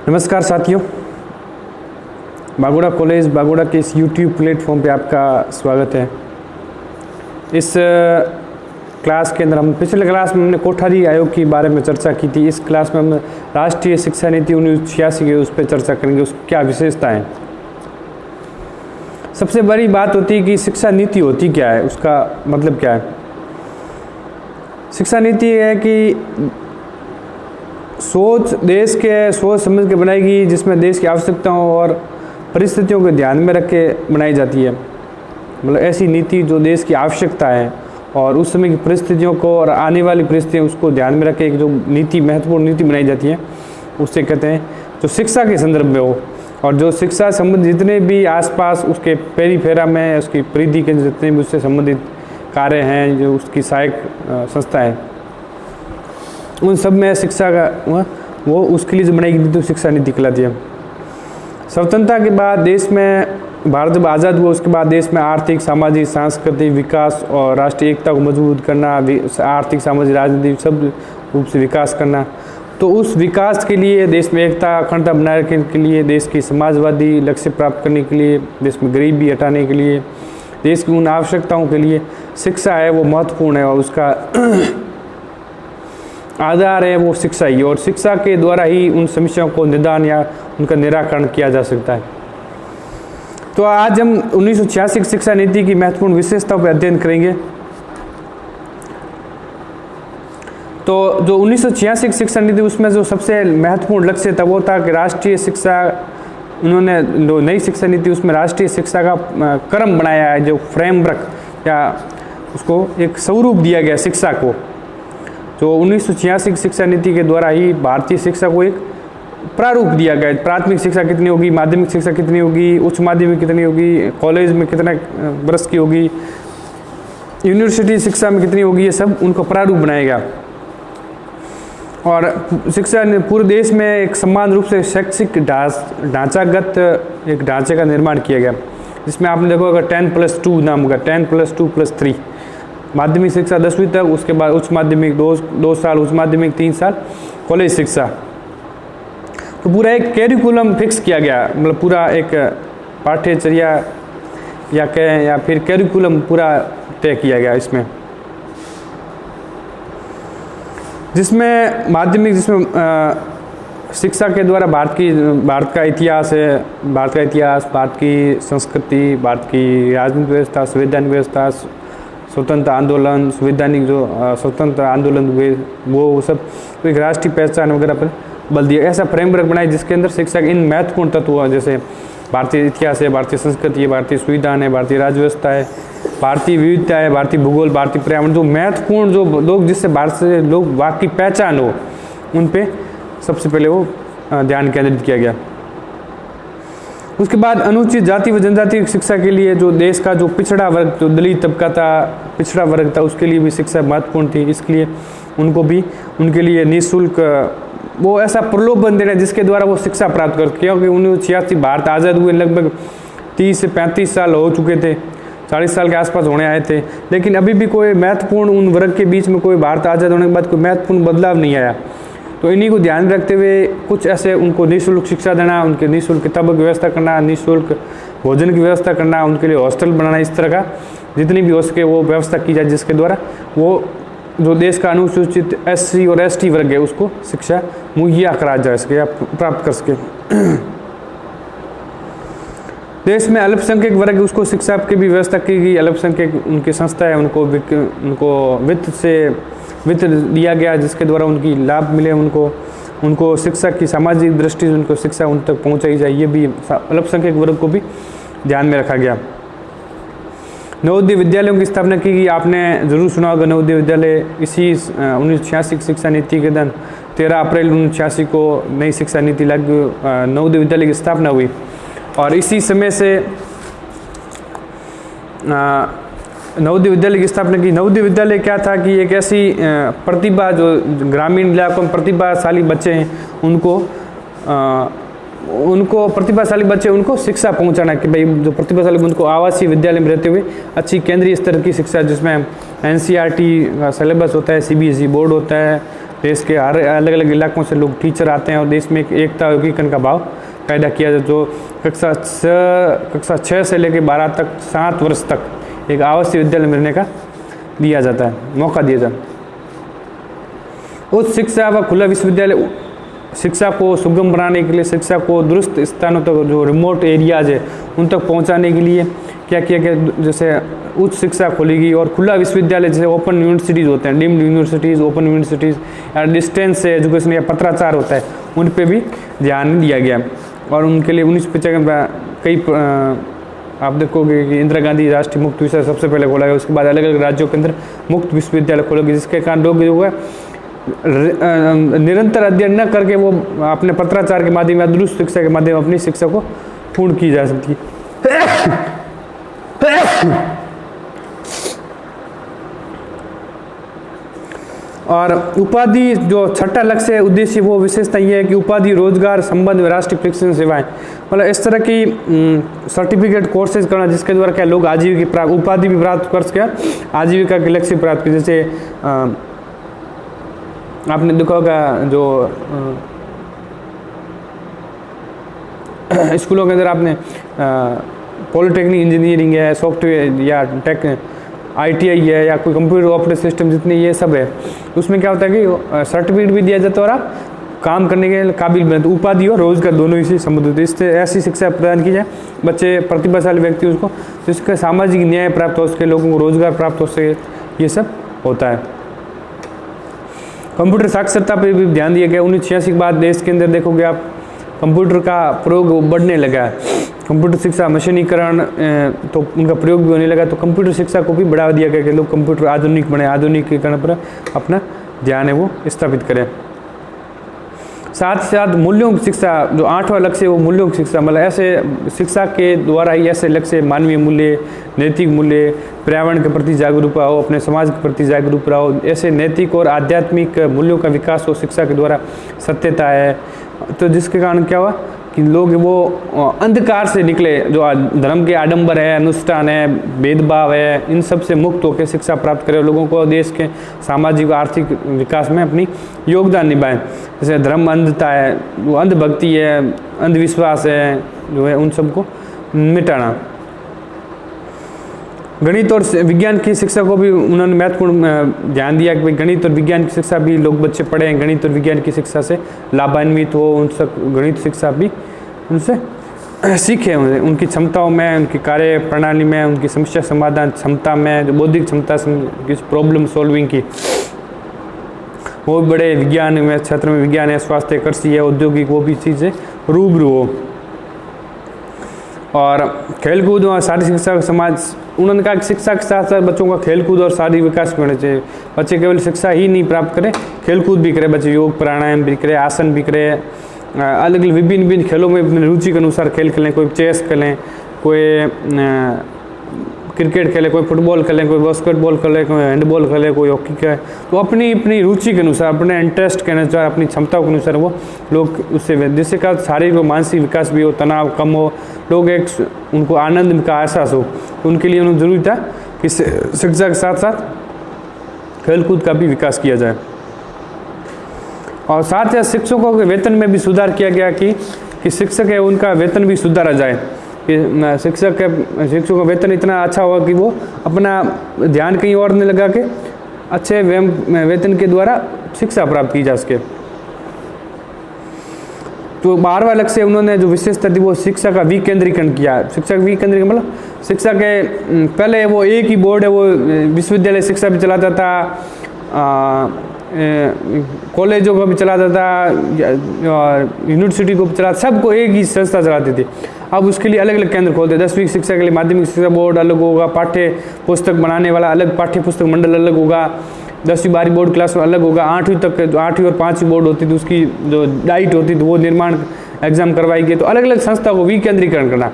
नमस्कार साथियों, बागोड़ा कॉलेज बागोड़ा के इस YouTube प्लेटफॉर्म पे आपका स्वागत है। इस क्लास के अंदर हम पिछले क्लास में हमने कोठारी आयोग के बारे में चर्चा की थी। इस क्लास में हम राष्ट्रीय शिक्षा नीति 1986 के उस पर चर्चा करेंगे, उस क्या विशेषताएं। सबसे बड़ी बात होती है कि शिक्षा नीति होती क्या है, उसका मतलब क्या है। शिक्षा नीति है कि सोच देश के सोच समझ के बनाएगी, जिसमें देश की आवश्यकताओं और परिस्थितियों को ध्यान में रख के बनाई जाती है। मतलब ऐसी नीति जो देश की आवश्यकता है और उस समय की परिस्थितियों को और आने वाली परिस्थितियाँ उसको ध्यान में रख के जो नीति महत्वपूर्ण नीति बनाई जाती है उससे कहते हैं जो शिक्षा के संदर्भ में हो, और जो शिक्षा संबंधित जितने भी आसपास उसके पेरीफेरा में उसकी परिधि के जितने भी उससे संबंधित कार्य हैं, जो उसकी सहायक संस्था है, उन सब में शिक्षा का वो उसके लिए जो बनाई गई तो शिक्षा नीति कहलाती है। स्वतंत्रता के बाद देश में भारत जब आज़ाद हुआ उसके बाद देश में आर्थिक, सामाजिक, सांस्कृतिक विकास और राष्ट्रीय एकता को मजबूत करना, आर्थिक, सामाजिक, राजनीतिक सब रूप से विकास करना, तो उस विकास के लिए देश में एकता अखंडता बनाए रखने के लिए, देश की समाजवादी लक्ष्य प्राप्त करने के लिए, देश में गरीबी हटाने के लिए, देश की उन आवश्यकताओं के लिए शिक्षा है वो महत्वपूर्ण है और उसका आधार है वो शिक्षा ही, और शिक्षा के द्वारा ही उन समस्याओं को निदान या उनका निराकरण किया जा सकता है। तो आज हम 1986 शिक्षा नीति की महत्वपूर्ण विशेषताओं पर अध्ययन करेंगे। तो जो 1986 शिक्षा नीति उसमें जो सबसे महत्वपूर्ण लक्ष्य था वो था कि राष्ट्रीय शिक्षा, उन्होंने जो नई शिक्षा नीति उसमें राष्ट्रीय शिक्षा का क्रम बनाया है, जो फ्रेमवर्क या उसको एक स्वरूप दिया गया शिक्षा को। जो 1986 शिक्षा नीति के द्वारा ही भारतीय शिक्षा को एक प्रारूप दिया गया। प्राथमिक शिक्षा कितनी होगी, माध्यमिक शिक्षा कितनी होगी, उच्च माध्यमिक कितनी होगी, कॉलेज में कितना वर्ष की होगी, यूनिवर्सिटी शिक्षा में कितनी होगी, ये सब उनको प्रारूप बनाया गया। और शिक्षा ने पूरे देश में एक समान रूप से शैक्षिक ढांचागत एक ढांचे का निर्माण किया गया, जिसमें आपने देखो अगर 10+2 नाम होगा, 10+2+3 माध्यमिक शिक्षा 10वीं तक, उसके बाद उच्च माध्यमिक 2 साल, उच्च माध्यमिक 3 साल, कॉलेज शिक्षा। तो पूरा एक कैरिकुलम फिक्स किया गया, मतलब पूरा एक पाठ्यचर्या या कहें या फिर कैरिकुलम पूरा तय किया गया इसमें, जिसमें माध्यमिक, जिसमें शिक्षा के द्वारा भारत का इतिहास है, भारत की संस्कृति, भारत की राजनीतिक व्यवस्था, संवैधानिक व्यवस्था, स्वतंत्र आंदोलन, संवैधानिक जो स्वतंत्र आंदोलन हुए वो सब, तो एक राष्ट्रीय पहचान वगैरह पर बल दिया। ऐसा फ्रेमवर्क बनाया जिसके अंदर शिक्षा के इन महत्वपूर्ण तत्व जैसे भारतीय इतिहास है, भारतीय संस्कृति है, भारतीय संविधान है, भारतीय राज्य व्यवस्था है, भारतीय विविधता है, भारतीय भूगोल, भारतीय पर्यावरण, जो महत्वपूर्ण जो लोग जिससे भारत से लोग वाक की पहचान हो, उन पे सबसे पहले वो ध्यान केंद्रित किया गया। उसके बाद अनुसूचित जाति व जनजाति शिक्षा के लिए जो देश का जो पिछड़ा वर्ग, जो दलित तबका था, पिछड़ा वर्ग था, उसके लिए भी शिक्षा महत्वपूर्ण थी। इसलिए उनको भी उनके लिए निःशुल्क वो ऐसा प्रलोभन देना जिसके द्वारा वो शिक्षा प्राप्त कर, क्योंकि 1986 भारत आज़ाद हुए लगभग 30 से 35 साल हो चुके थे, 40 साल के आसपास होने आए थे, लेकिन अभी भी कोई महत्वपूर्ण उन वर्ग के बीच में कोई भारत आज़ाद होने के बाद कोई महत्वपूर्ण बदलाव नहीं आया। तो इन्हीं को ध्यान रखते हुए कुछ ऐसे उनको निःशुल्क शिक्षा देना, उनके निःशुल्क किताबों की व्यवस्था करना, निःशुल्क भोजन की व्यवस्था करना, उनके लिए हॉस्टल बनाना, इस तरह का जितनी भी हो सके वो व्यवस्था की जाए, जिसके द्वारा वो जो देश का अनुसूचित SC और ST वर्ग है उसको शिक्षा मुहैया करा जा सके या प्राप्त कर सके। देश में अल्पसंख्यक वर्ग उसको शिक्षा की भी व्यवस्था की गई। अल्पसंख्यक उनकी संस्था है, उनको वित्त दिया गया जिसके द्वारा उनकी लाभ मिले, उनको शिक्षा की सामाजिक दृष्टि से उनको शिक्षा उन तक पहुंचाई जाए, ये भी अल्पसंख्यक वर्ग को भी ध्यान में रखा गया। नवोदय विद्यालयों की स्थापना की गई। आपने जरूर सुना होगा नवोदय विद्यालय। इसी 1986 शिक्षा नीति के दिन 13 अप्रैल 1986 को नई शिक्षा नीति लागू, नवोदय विद्यालय की स्थापना हुई। और इसी समय से नवोदय विद्यालय की स्थापना की। नवोदय विद्यालय क्या था कि एक ऐसी प्रतिभा, जो ग्रामीण इलाकों में प्रतिभाशाली बच्चे हैं उनको शिक्षा पहुंचाना, कि भाई जो प्रतिभाशाली उनको आवासीय विद्यालय में रहते हुए अच्छी केंद्रीय स्तर की शिक्षा, जिसमें NCERT का सिलेबस होता है, CBSE बोर्ड होता है, देश के हर अलग अलग इलाकों से लोग टीचर आते हैं और देश में एक एकता और एकीकरण का भाव पैदा किया जाए। जो कक्षा 6 से लेकर 12 तक 7 वर्ष तक एक आवासीय विद्यालय मिलने का दिया जाता है, मौका दिया जाता है। उच्च शिक्षा व खुला विश्वविद्यालय शिक्षा को सुगम बनाने के लिए, शिक्षा को दुरुस्त स्थानों तक, जो रिमोट एरियाज है उन तक पहुंचाने के लिए क्या किया गया, जैसे उच्च शिक्षा खोलेगी और खुला विश्वविद्यालय जैसे ओपन यूनिवर्सिटीज़ होते हैं, डीम्ड यूनिवर्सिटीज़, ओपन यूनिवर्सिटीज़ या डिस्टेंस एजुकेशन या पत्राचार होता है, उन पे भी ध्यान दिया गया। और उनके लिए 1995 कई आप देखोगे कि इंदिरा गांधी राष्ट्रीय मुक्त विश्वविद्यालय सबसे पहले खोला गया, उसके बाद अलग अलग राज्यों के अंदर मुक्त विश्वविद्यालय खोले गए, जिसके कारण लोग जो है निरंतर अध्ययन न करके वो अपने पत्राचार के माध्यम या दुरुस्त शिक्षा के माध्यम अपनी शिक्षा को पूर्ण की जा सकती है। और उपाधि जो छठा लक्ष्य उद्देश्य वो विशेषता ये है कि उपाधि रोजगार संबंध में राष्ट्रीय प्रशिक्षण सेवाएं, मतलब इस तरह की सर्टिफिकेट कोर्सेज करना जिसके द्वारा क्या लोग आजीविका उपाधि भी प्राप्त कर सके, आजीविका के लक्ष्य प्राप्त कर। जैसे आपने देखा होगा जो स्कूलों के अंदर आपने पॉलिटेक्निक इंजीनियरिंग है, सॉफ्टवेयर या टेक ITI है या कोई कंप्यूटर ऑपरेटिंग सिस्टम जितने ये सब है, उसमें क्या होता है कि सर्टिफिकेट भी दिया जाता है और आप काम करने के काबिल बने। तो उपाधि और रोजगार दोनों इसी संबंधित, इससे ऐसी शिक्षा प्रदान की जाए बच्चे प्रतिभाशाली व्यक्ति उसको जिसका सामाजिक न्याय प्राप्त हो सके, लोगों को रोजगार प्राप्त हो सके, ये सब होता है। कंप्यूटर साक्षरता पर भी ध्यान दिया गया। 1986 के बाद देश के अंदर देखोगे आप कंप्यूटर का प्रयोग बढ़ने लगा है, कंप्यूटर शिक्षा मशीनीकरण तो उनका प्रयोग भी होने लगा, तो कंप्यूटर शिक्षा को भी बढ़ावा दिया गया कि लोग कंप्यूटर आधुनिक बने, आधुनिकीकरण पर अपना ध्यान है वो स्थापित करें। साथ ही साथ मूल्यों की शिक्षा, जो 8वां लक्ष्य है वो मूल्यों की शिक्षा, मतलब ऐसे शिक्षा के द्वारा ही ऐसे लक्ष्य मानवीय मूल्य, नैतिक मूल्य, पर्यावरण के प्रति जागरूक रहो, अपने समाज के प्रति जागरूक रहो, ऐसे नैतिक और आध्यात्मिक मूल्यों का विकास हो शिक्षा के द्वारा सत्यता है। तो जिसके कारण क्या हुआ कि लोग वो अंधकार से निकले, जो धर्म के आडंबर है, अनुष्ठान है, भेदभाव है, इन सब से मुक्त होकर शिक्षा प्राप्त करें, लोगों को देश के सामाजिक आर्थिक विकास में अपनी योगदान निभाएं। जैसे धर्म अंधता है, वो अंधभक्ति है, अंधविश्वास है जो है, उन सबको मिटाना। गणित और विज्ञान की शिक्षा को भी उन्होंने महत्वपूर्ण ध्यान दिया कि भाई गणित और विज्ञान की शिक्षा भी लोग बच्चे पढ़ें, गणित और विज्ञान की शिक्षा से लाभान्वित हो, उन सब गणित शिक्षा भी उनसे सीखें, उनकी क्षमताओं में, उनकी कार्य प्रणाली में, उनकी समस्या समाधान क्षमता में, जो बौद्धिक क्षमता प्रॉब्लम सॉल्विंग की, वो भी बड़े विज्ञान में क्षेत्र में, विज्ञान है, स्वास्थ्य, कृषि है, औद्योगिक, वो भी चीज़ें रूबरू हो। और खेलकूद और शारीरिक शिक्षा समाज, उन्होंने कहा कि शिक्षा के साथ साथ बच्चों का खेलकूद और शारीरिक विकास भी होना चाहिए। बच्चे केवल शिक्षा ही नहीं प्राप्त करें, खेलकूद भी करें, बच्चे योग प्राणायाम भी करें, आसन भी करें, अलग अलग विभिन्न खेलों में अपनी रुचि के अनुसार खेल खेलें, कोई चेस खेलें, कोई क्रिकेट खेले, कोई फुटबॉल खेले, कोई बास्केटबॉल खेले, कोई हैंडबॉल खेले, कोई हॉकी खेले। तो अपनी अपनी रुचि के अनुसार, अपने इंटरेस्ट के अनुसार, अपनी क्षमताओं के अनुसार वो लोग उससे, जिससे का शारीरिक और मानसिक विकास भी हो, तनाव कम हो, लोग एक उनको आनंद का एहसास हो। तो उनके लिए उन्हें जरूरी था कि शिक्षा के साथ साथ खेलकूद का भी विकास किया जाए। और साथ ही शिक्षकों के वेतन में भी सुधार किया गया कि शिक्षक है उनका वेतन भी सुधारा जाए। शिक्षकों का वेतन इतना अच्छा हुआ कि वो अपना ध्यान कहीं और नहीं लगा के अच्छे वेतन के द्वारा शिक्षा प्राप्त की जा सके। तो 12वां लक्ष्य उन्होंने जो विशेषता दी वो शिक्षा का विकेंद्रीकरण किया। शिक्षा का विकेंद्रीकरण मतलब शिक्षा के पहले वो एक ही बोर्ड है, वो विश्वविद्यालय शिक्षा भी चलाता था, कॉलेजों को भी चलाता था और यूनिवर्सिटी को भी चलाता, सबको एक ही संस्था चलाती थी। अब उसके लिए अलग अलग केंद्र खोलते। 10वीं शिक्षा के लिए माध्यमिक शिक्षा बोर्ड अलग होगा, पाठ्य पुस्तक बनाने वाला अलग पाठ्य पुस्तक मंडल अलग होगा, 10वीं 12वीं बोर्ड क्लास अलग होगा, 8वीं तक जो 8वीं और 5वीं बोर्ड होती थी उसकी जो डाइट होती थी वो निर्माण एग्जाम करवाई गई। तो अलग अलग संस्था को विकेंद्रीकरण करना,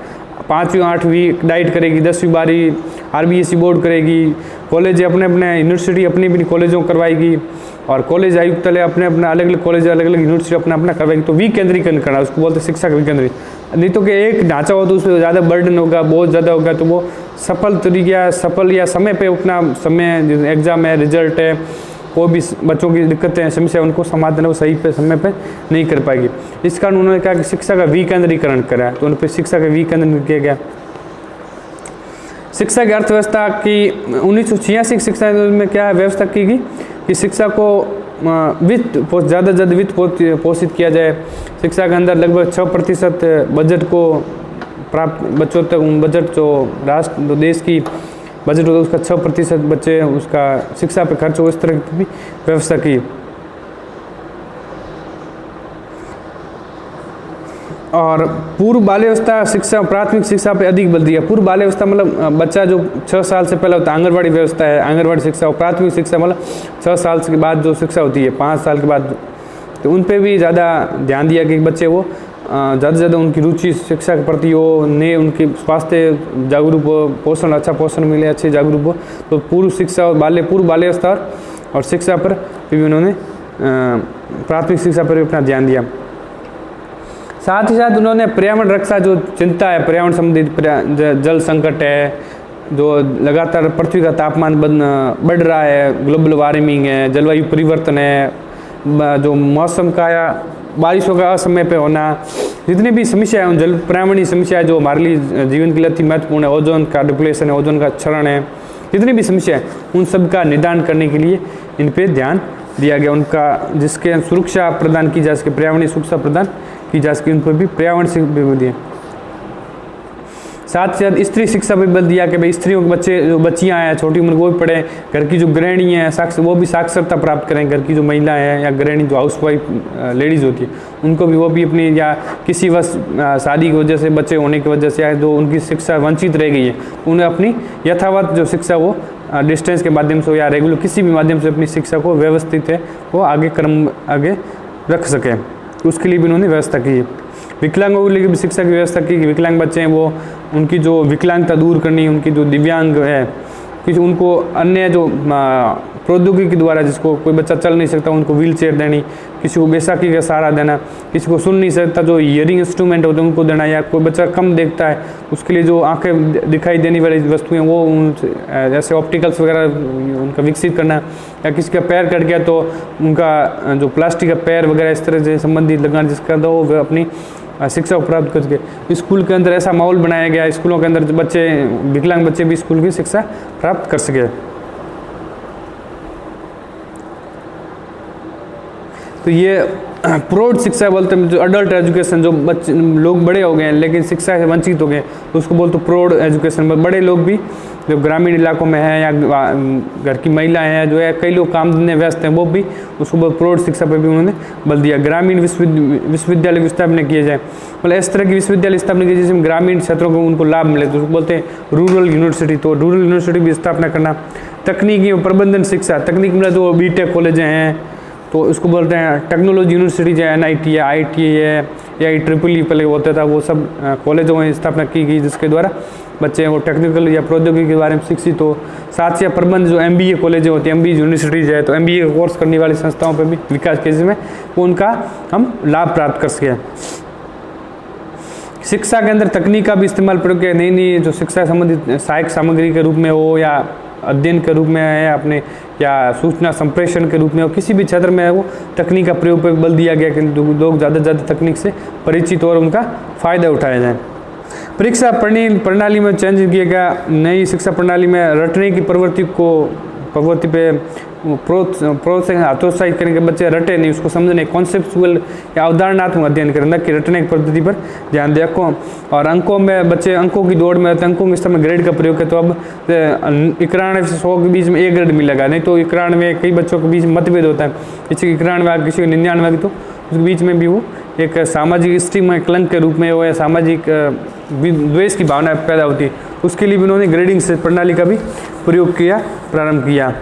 5वीं 8वीं डाइट करेगी, 10वीं 12वीं RBSE बोर्ड करेगी, कॉलेज अपने अपने यूनिवर्सिटी अपनी अपनी कॉलेजों करवाएगी और कॉलेज आयुक्तालय अपने अपने अलग अलग कॉलेज अलग अलग यूनिवर्सिटी अपना अपना करवाएगी। तो विकेंद्रीकरण करना उसको बोलते शिक्षा का विकेंद्रीकरण। नहीं तो कि एक ढांचा हो तो उसमें ज़्यादा बर्डन होगा, बहुत ज़्यादा होगा, तो वो सफल या समय पे अपना समय एग्जाम है, रिजल्ट है, कोई भी बच्चों की दिक्कतें समस्या उनको समाधान वो सही पे समय पे नहीं कर पाएगी। इस कारण उन्होंने कहा कि शिक्षा का विकेंद्रीकरण करा, तो उन पर शिक्षा का विकेंद्रीकरण किया गया। शिक्षा की अर्थव्यवस्था की 1986 शिक्षा में क्या व्यवस्था की गई कि शिक्षा को वित्त ज़्यादा से ज़्यादा वित्त पोषित किया जाए। शिक्षा के अंदर लगभग 6% बजट को प्राप्त बच्चों तक, बजट जो राष्ट्र जो देश की बजट होता है उसका 6% बच्चे उसका शिक्षा पे खर्च हो, इस तरह की भी व्यवस्था की। और पूर्व बाल्यावस्था शिक्षा प्राथमिक शिक्षा पे अधिक बल दिया। पूर्व बाल्यावस्था मतलब बच्चा जो 6 साल से पहले होता है, आंगनवाड़ी व्यवस्था है, आंगनवाड़ी शिक्षा। और प्राथमिक शिक्षा मतलब 6 साल के बाद जो शिक्षा होती है, 5 साल के बाद, तो उन पे भी ज़्यादा ध्यान दिया कि बच्चे वो ज़्यादा से ज़्यादा उनकी रुचि शिक्षा के प्रति हो, ने उनकी स्वास्थ्य जागरूक हो, पोषण अच्छा पोषण मिले, अच्छे जागरूक हो। तो पूर्व शिक्षा और पूर्व बाल्यावस्था और शिक्षा पर भी उन्होंने प्राथमिक शिक्षा पर भी अपना ध्यान दिया। साथ ही साथ उन्होंने पर्यावरण रक्षा जो चिंता है, पर्यावरण संबंधित जल संकट है, जो लगातार पृथ्वी का तापमान बढ़ रहा है, ग्लोबल वार्मिंग है, जलवायु परिवर्तन है, जो मौसम का या बारिशों का असमय पे होना, जितनी भी समस्या है, जल पर्यावरणीय समस्या है जो हमारे लिए जीवन के लिए अति महत्वपूर्ण है, ओजोन का डिप्लेशन है, ओजोन का क्षरण है, जितनी भी समस्या है उन सब का निदान करने के लिए इन पे ध्यान दिया गया। उनका जिसके सुरक्षा प्रदान की जा सके, पर्यावरणीय सुरक्षा प्रदान की जा सके, उन पर भी पर्यावरण से बल दिया। साथ ही साथ स्त्री शिक्षा पर बल दिया कि भाई स्त्रियों के बच्चे जो बच्चियां हैं छोटी उम्र वो भी पढ़ें, घर की जो गृहिणी हैं वो भी साक्षरता प्राप्त करें, घर की जो महिलाएं हैं या गृहिणी जो हाउसवाइफ लेडीज़ होती है उनको भी वो भी अपनी या किसी वश शादी की वजह से, बच्चे होने की वजह से या जो उनकी शिक्षा वंचित रह गई है, उन्हें अपनी यथावत जो शिक्षा वो डिस्टेंस के माध्यम से या रेगुलर किसी भी माध्यम से अपनी शिक्षा को व्यवस्थित है वो आगे रख सकें, उसके लिए भी उन्होंने व्यवस्था की। विकलांगों के लिए भी शिक्षा की व्यवस्था की कि विकलांग बच्चे हैं वो उनकी जो विकलांगता दूर करनी, उनकी जो दिव्यांग है कि उनको अन्य जो प्रौद्योगिकी द्वारा, जिसको कोई बच्चा चल नहीं सकता उनको व्हील चेयर देनी, किसी को बैसाखी का सहारा देना, किसी को सुन नहीं सकता जो हियरिंग इंस्ट्रूमेंट होते हैं उनको देना, या कोई बच्चा कम देखता है उसके लिए जो आंखें दिखाई देने वाली वस्तुएं वो जैसे ऑप्टिकल्स वगैरह उनका विकसित करना, या किसी का पैर कट गया तो उनका जो प्लास्टिक का पैर वगैरह इस तरह से संबंधित लगाना, जिसका वो अपनी शिक्षा को प्राप्त करके स्कूल के अंदर ऐसा माहौल बनाया गया, स्कूलों के अंदर बच्चे विकलांग बच्चे भी स्कूल की शिक्षा प्राप्त कर सके। तो ये प्रौढ़ शिक्षा बोलते हैं, जो अडल्ट एजुकेशन, जो बच्चे लोग बड़े हो गए हैं लेकिन शिक्षा से वंचित हो गए तो उसको बोलते प्रौढ़ एजुकेशन। बड़े लोग भी जो ग्रामीण इलाकों में हैं या घर की महिलाएं हैं जो है, कई लोग काम धंधे व्यस्त हैं, वो भी उसको प्रौढ़ शिक्षा पर भी उन्होंने बल दिया। ग्रामीण विश्वविद्यालय की स्थापना किए जाए, मतलब इस तरह की विश्वविद्यालय स्थापना की जिसमें ग्रामीण क्षेत्रों को उनको लाभ मिले, तो उसको बोलते हैं रूरल यूनिवर्सिटी। तो रूरल यूनिवर्सिटी की स्थापना करना। तकनीकी और प्रबंधन शिक्षा, तकनीक में जो बीटेक कॉलेजें हैं तो उसको बोलते हैं टेक्नोलॉजी यूनिवर्सिटी, जो NIT है, IIT है या IEEE पहले होता था, वो सब कॉलेजों में स्थापना की गई जिसके द्वारा बच्चे वो टेक्निकल या प्रौद्योगिकी के बारे में शिक्षित हो। साथ ही प्रबंध जो MBA कॉलेजें होती हैं, MBA यूनिवर्सिटीज है, तो MBA का कोर्स करने वाली संस्थाओं पर भी विकास के जिसमें वो उनका हम लाभ प्राप्त कर सकें। शिक्षा के अंदर तकनीक का भी इस्तेमाल प्रयोग किया, नई नई जो शिक्षा संबंधित सहायक सामग्री के रूप में हो या अध्ययन के रूप में है अपने, या सूचना संप्रेषण के रूप में हो, किसी भी क्षेत्र में है वो तकनीक का प्रयोग पर बल दिया गया कि लोग ज़्यादा से ज़्यादा तकनीक से परिचित और उनका फ़ायदा उठाया जाए। परीक्षा प्रणाली में चेंज किया गया। नई शिक्षा प्रणाली में रटने की प्रवृत्ति पे प्रोत्साहन हतोत्साहित करने के बच्चे रटे नहीं, उसको समझने, कॉन्सेप्चुअल या अवधारणात्मक अध्ययन करें, न कि रटने की पद्धति पर ध्यान दें। और अंकों में बच्चे अंकों की दौड़ में रहते हैं, अंकों के स्तर में ग्रेड का प्रयोग है, तो अब 91 से 100 के बीच में A ग्रेड मिलेगा, नहीं तो 91 कई बच्चों के बीच मतभेद होता है, किसी को 91 किसी को 99, तो उसके बीच में भी वो एक सामाजिक स्टिग्मा कलंक के रूप में हो या सामाजिक द्वेष की भावना पैदा होती है, उसके लिए भी उन्होंने ग्रेडिंग प्रणाली का भी प्रयोग किया, प्रारंभ किया।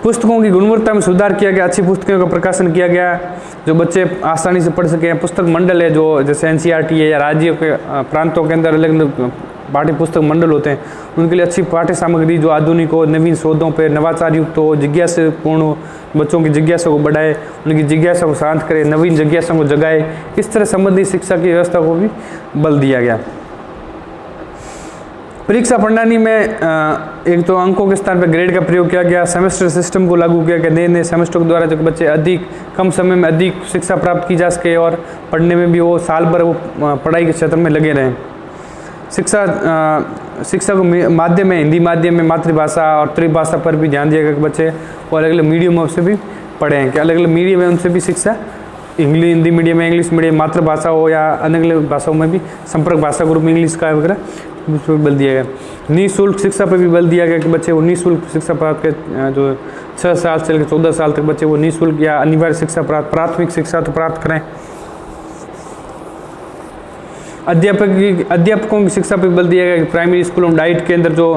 पुस्तकों की गुणवत्ता में सुधार किया गया, अच्छी पुस्तकों का प्रकाशन किया गया जो बच्चे आसानी से पढ़ सकें। पुस्तक मंडल है जो जैसे NCERT है या राज्यों के प्रांतों के अंदर अलग अलग पाठ्य पुस्तक मंडल होते हैं, उनके लिए अच्छी पाठ्य सामग्री जो आधुनिक हो, नवीन शोधों पर नवाचार युक्त हो, जिज्ञासापूर्ण हो, बच्चों की जिज्ञासा को बढ़ाए, उनकी जिज्ञासा को शांत करे, नवीन जिज्ञासा को जगाए, इस तरह संबंधित शिक्षा की व्यवस्था को भी बल दिया गया। परीक्षा प्रणाली में एक तो अंकों के स्थान पर ग्रेड का प्रयोग किया गया, सेमेस्टर सिस्टम को लागू किया गया, नए नए सेमेस्टर के द्वारा जो बच्चे अधिक कम समय में अधिक शिक्षा प्राप्त की जा सके और पढ़ने में भी वो साल भर वो पढ़ाई के क्षेत्र में लगे रहें। शिक्षा को माध्यम में हिंदी माध्यम में मातृभाषा और त्रिभाषा पर भी ध्यान दिया गया कि बच्चे वो अलग अलग मीडियमों से भी पढ़ें, कि अलग अलग मीडियम है उनसे भी शिक्षा हिंदी मीडियम, इंग्लिश मीडियम, मातृभाषा हो या अलग अलग भाषाओं में भी संपर्क भाषा के रूप में इंग्लिश का वगैरह उस पर भी बल दिया गया। निःशुल्क शिक्षा पर भी बल दिया गया कि बच्चे वो निःशुल्क शिक्षा प्राप्त कर, जो 6 साल से लेकर 14 साल तक बच्चे वो निःशुल्क या अनिवार्य शिक्षा प्राथमिक शिक्षा तो प्राप्त करें। अध्यापकों की शिक्षा पर बल दिया गया कि प्राइमरी स्कूलों में डाइट के अंदर जो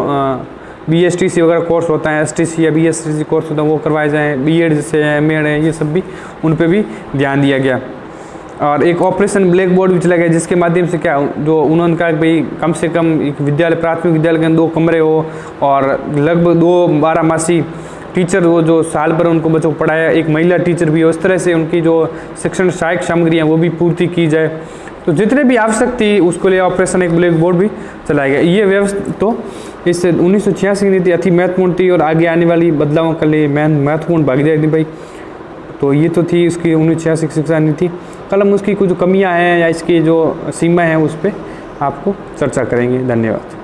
BSTC वगैरह कोर्स होता है, STC या BSTC कोर्स होता है वो करवाए जाएँ, B.Ed जैसे M.Ed है, ये सब भी उन पर भी ध्यान दिया गया। और एक ऑपरेशन ब्लैक बोर्ड भी चला गया जिसके माध्यम से क्या जो उन्होंने कहा कि भाई कम से कम एक विद्यालय प्राथमिक विद्यालय के अंदर 2 कमरे हो और लगभग 2 12मासी टीचर वो जो साल भर उनको बच्चों को पढ़ाया, एक महिला टीचर भी हो, इस तरह से उनकी जो शिक्षण सहायक सामग्रियाँ वो भी पूर्ति की जाए। तो जितने भी आवश्यक थी उसको लिए ऑपरेशन एक ब्लैक बोर्ड भी चलाया गया। ये व्यवस्था तो इस 1986 की नीति अति महत्वपूर्ण थी और आगे आने वाली बदलावों के लिए महत्वपूर्ण भागीदारी थी भाई। तो ये तो थी उसकी 1986 की शिक्षा नीति। कल हम उसकी कुछ कमियां हैं या इसकी जो सीमा है उस पर आपको चर्चा करेंगे। धन्यवाद।